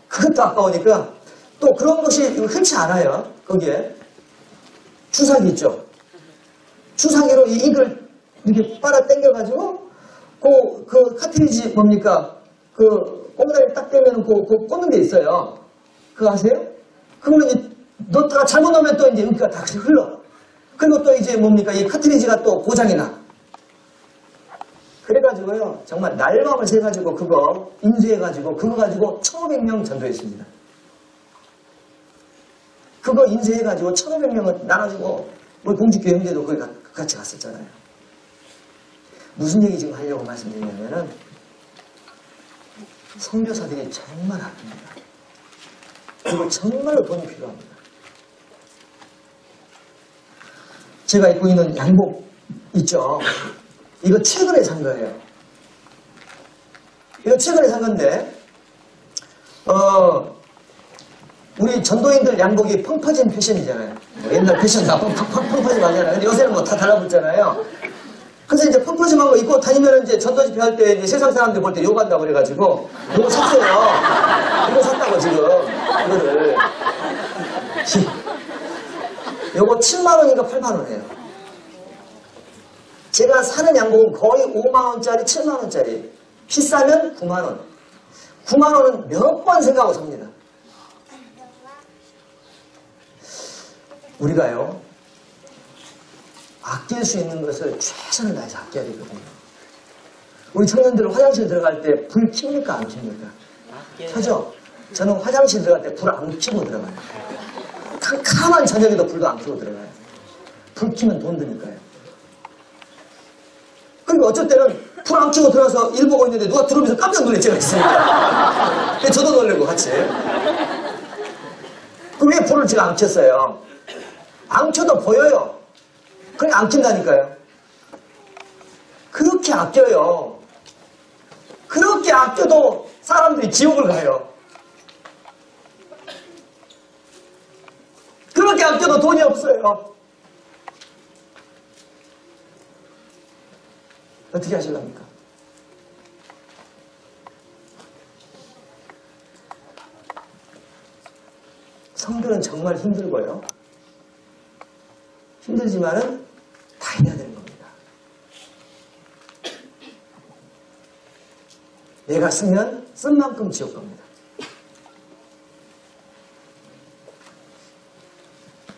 그것도 아까우니까 또 그런 것이 흔치 않아요. 거기에 주사기 있죠. 주사기로 이 잉크를 이렇게 빨아 당겨가지고 그 카트리지 뭡니까? 그 꽁다리 딱 떼면 그 꽂는 데 있어요. 그거 아세요? 그거는 이제 넣다가 잘못 넣으면 또 이제 잉크가 다 흘러. 그리고 또 이제 뭡니까? 이 카트리지가 또 고장이 나. 그래가지고요. 정말 날밤을 새가지고 그거 인쇄해가지고 그거 가지고 1,500명 전도했습니다. 그거 인쇄해가지고 1,500명을 나눠주고 우리 봉지교회 형제도 거기 같이 갔었잖아요. 무슨 얘기 지금 하려고 말씀드리냐면은 선교사들이 정말 아픕니다. 그리고 정말로 돈이 필요합니다. 제가 입고 있는 양복 있죠. 이거 최근에 산 거예요. 이거 최근에 산 건데 우리 전도인들 양복이 펑퍼짐 패션이잖아요. 옛날 패션 다 펑퍼짐 하잖아요. 근데 요새는 뭐 다 달라붙잖아요. 그래서 이제 펑퍼짐한 거 입고 다니면 이제 전도 집회 할 때 이제 세상 사람들 볼 때 욕한다고 그래가지고 이거 샀어요. 이거 샀다고 지금 이거를. 요거 7만 원인가 8만 원이에요. 제가 사는 양복은 거의 5만 원짜리, 7만 원짜리. 비싸면 9만 원. 9만 원은 몇 번 생각하고 삽니다. 우리가요, 아낄 수 있는 것을 최선을 다해서 아껴야 되거든요. 우리 청년들 화장실 들어갈 때 불 킵니까 안 킵니까? 켜죠? 저는 화장실 들어갈 때 불 안 켜고 들어가요. 캄캄한 저녁에도 불도 안 켜고 들어가요. 불 켜면 돈 드니까요. 그리고 어쩔 때는 불 안 켜고 들어가서 일 보고 있는데 누가 들어오면서 깜짝 놀랄 때가 있으니까. 저도 놀래고 같이. 그럼 왜 불을 제가 안 켰어요? 안 켜도 보여요. 그냥 안 킨다니까요. 그렇게 아껴요. 그렇게 아껴도 사람들이 지옥을 가요. 그렇게 아껴도 돈이 없어요. 어떻게 하실랍니까? 성도는 정말 힘들고요. 힘들지만은 다 해야 되는 겁니다. 내가 쓰면 쓴 만큼 지옥 갑니다.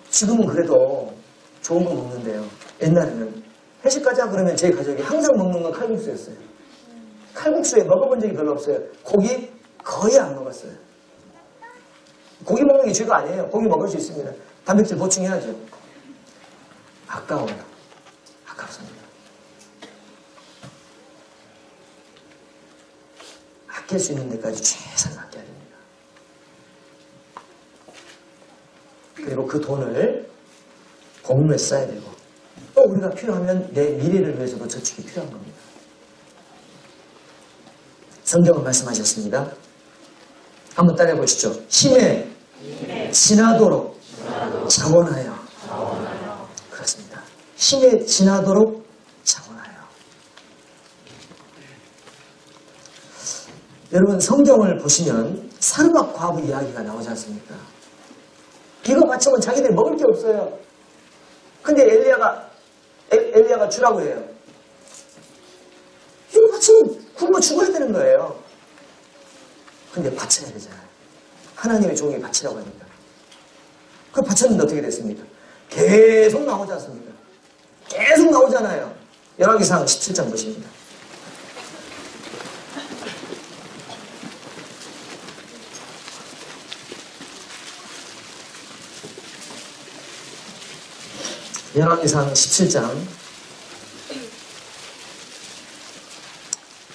지금은 그래도 좋은 거 먹는데요. 옛날에는 회식 가자 그러면 제 가족이 항상 먹는 건 칼국수였어요. 칼국수에 먹어본 적이 별로 없어요. 고기 거의 안 먹었어요. 고기 먹는 게 죄가 아니에요. 고기 먹을 수 있습니다. 단백질 보충해야죠. 아까워요. 아깝습니다. 아낄 수 있는 데까지 최선을 아껴야 됩니다. 그리고 그 돈을 공무에 써야 되고 또 우리가 필요하면 내 미래를 위해서도 저축이 필요한 겁니다. 성경은 말씀하셨습니다. 한번 따라해 보시죠. 힘에 지나도록 자원하여. 그렇습니다. 힘에 지나도록 자원하여. 여러분 성경을 보시면 사르밧 과부 이야기가 나오지 않습니까? 이거 바치면 자기들 먹을 게 없어요. 근데 엘리야가 주라고 해요. 이거 바치면 굶어 죽어야 되는 거예요. 근데 바쳐야 되잖아요. 하나님의 종이 바치라고 합니다. 그 바쳤는데 어떻게 됐습니까? 계속 나오지 않습니까? 계속 나오잖아요. 열왕기상 17장 보십니다. 열왕기상 17장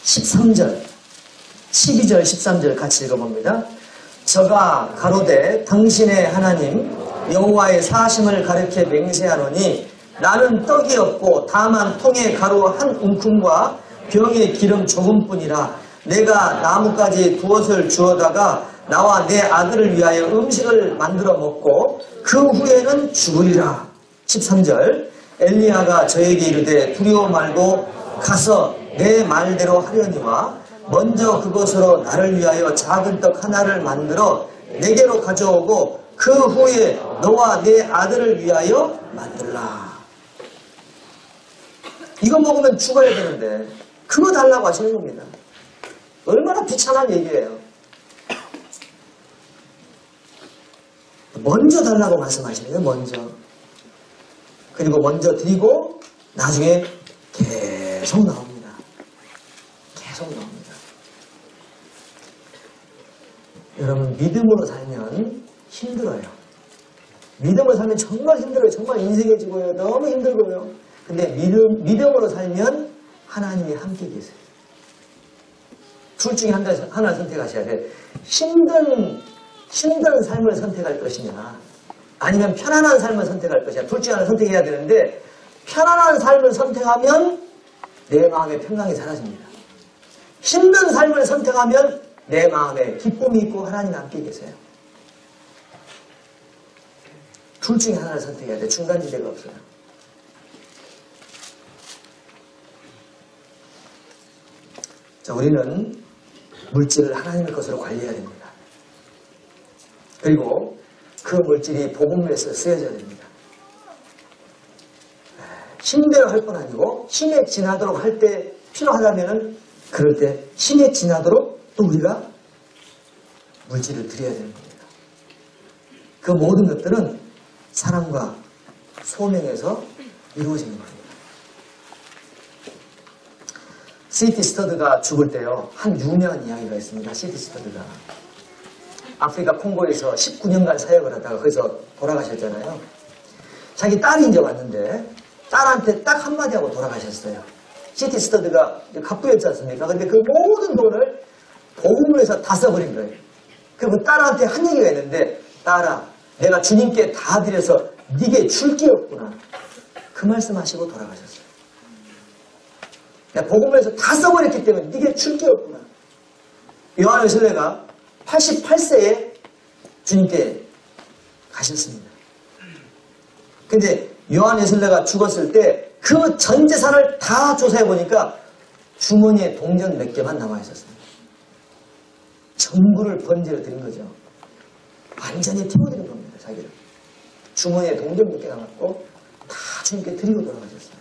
13절 12절 13절 같이 읽어봅니다. 저가 가로되 당신의 하나님 여호와의 사심을 가리켜 맹세하노니 나는 떡이 없고 다만 통에 가루 한 움큼과 병에 기름 조금뿐이라 내가 나뭇가지 두엇을 주어다가 나와 내 아들을 위하여 음식을 만들어 먹고 그 후에는 죽으리라. 13절 엘리야가 저에게 이르되 두려워 말고 가서 내 말대로 하려니와 먼저 그것으로 나를 위하여 작은 떡 하나를 만들어 내게로 가져오고 그 후에 너와 내 아들을 위하여 만들라. 이거 먹으면 죽어야 되는데 그거 달라고 하시는 겁니다. 얼마나 비참한 얘기예요. 먼저 달라고 말씀하시네요. 먼저. 그리고 먼저 드리고 나중에 계속 나옵니다. 계속 나옵니다. 여러분 믿음으로 살면 힘들어요. 믿음으로 살면 정말 힘들어요. 정말 인생에 지고요. 너무 힘들고요. 근데 믿음으로 살면 하나님이 함께 계세요. 둘 중에 하나 선택하셔야 돼요. 힘든 삶을 선택할 것이냐 아니면 편안한 삶을 선택할 것이냐. 둘 중에 하나 선택해야 되는데 편안한 삶을 선택하면 내 마음의 평강이 사라집니다. 힘든 삶을 선택하면 내 마음에 기쁨이 있고 하나님 함께 계세요. 둘 중에 하나를 선택해야 돼요. 중간지대가 없어요. 자, 우리는 물질을 하나님의 것으로 관리해야 됩니다. 그리고 그 물질이 복음에서 쓰여져야 됩니다. 힘대로 할 건 아니고 힘에 지나도록 할 때 필요하다면은 그럴 때 힘에 지나도록 또 우리가 물질을 드려야 되는 겁니다. 그 모든 것들은 사랑과 소명에서 이루어지는 겁니다. C.T. 스터드가 죽을 때요, 한 유명한 이야기가 있습니다. C.T. 스터드가 아프리카 콩고에서 19년간 사역을 하다가 거기서 돌아가셨잖아요. 자기 딸이 이제 왔는데 딸한테 딱 한마디 하고 돌아가셨어요. C.T. 스터드가 갑부였지 않습니까? 근데 그 모든 돈을 복음을 위해서 다 써버린 거예요. 그리고 딸한테 한 얘기가 있는데, 딸아, 내가 주님께 다 드려서 네게 줄 게 없구나. 그 말씀하시고 돌아가셨어요. 내가 복음을 위해서 다 써버렸기 때문에 네게 줄 게 없구나. 요한 웨슬레가 88세에 주님께 가셨습니다. 근데 요한 웨슬레가 죽었을 때 그 전 재산을 다 조사해 보니까 주머니에 동전 몇 개만 남아 있었습니다. 전부를 번제로 드린 거죠. 완전히 태워드린 겁니다, 자기를. 주머니에 동전 몇 개 남았고 다 주님께 드리고 돌아가셨어요.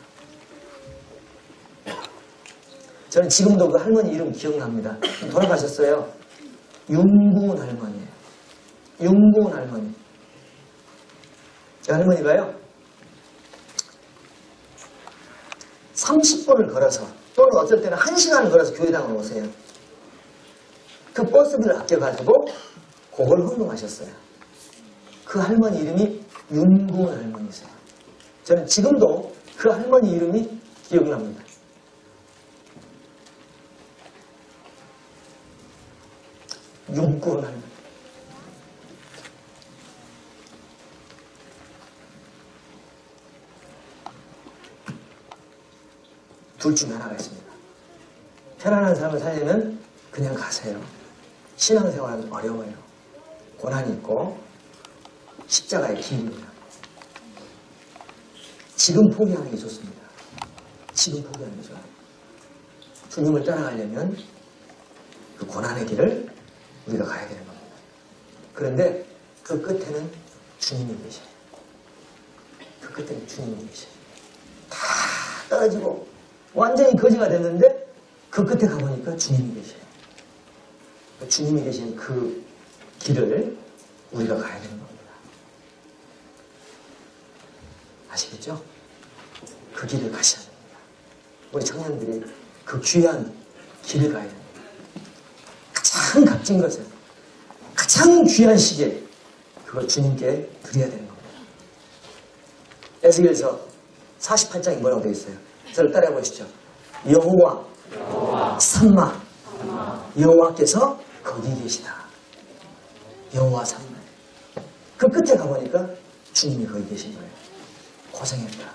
저는 지금도 그 할머니 이름 기억납니다. 돌아가셨어요. 윤구은 할머니예요. 윤구은 할머니. 제 할머니가요, 30분을 걸어서 또는 어쩔 때는 1시간을 걸어서 교회당을 오세요. 그 버스비를 아껴가지고 그걸 헌금하셨어요. 그 할머니 이름이 윤구은 할머니세요. 저는 지금도 그 할머니 이름이 기억납니다. 윤구은 할머니. 둘 중에 하나가 있습니다. 편안한 삶을 살려면 그냥 가세요. 신앙생활은 어려워요. 고난이 있고 십자가의 길입니다. 지금 포기하는 게 좋습니다. 지금 포기하는 게 좋아요. 주님을 따라가려면 그 고난의 길을 우리가 가야 되는 겁니다. 그런데 그 끝에는 주님이 계셔요. 그 끝에는 주님이 계셔요. 다 떨어지고 완전히 거지가 됐는데 그 끝에 가보니까 주님이 계셔요. 주님이 계신 그 길을 우리가 가야 되는 겁니다. 아시겠죠? 그 길을 가셔야 됩니다. 우리 청년들이 그 귀한 길을 가야 됩니다. 가장 값진 것을, 가장 귀한 시기에 그걸 주님께 드려야 되는 겁니다. 에스겔서 48장이 뭐라고 되어 있어요? 저를 따라해 보시죠. 여호와 삼마 여호와께서 거기 계시다. 여호와 삼마. 그 끝에 가보니까 주님이 거기 계신 거예요. 고생했다.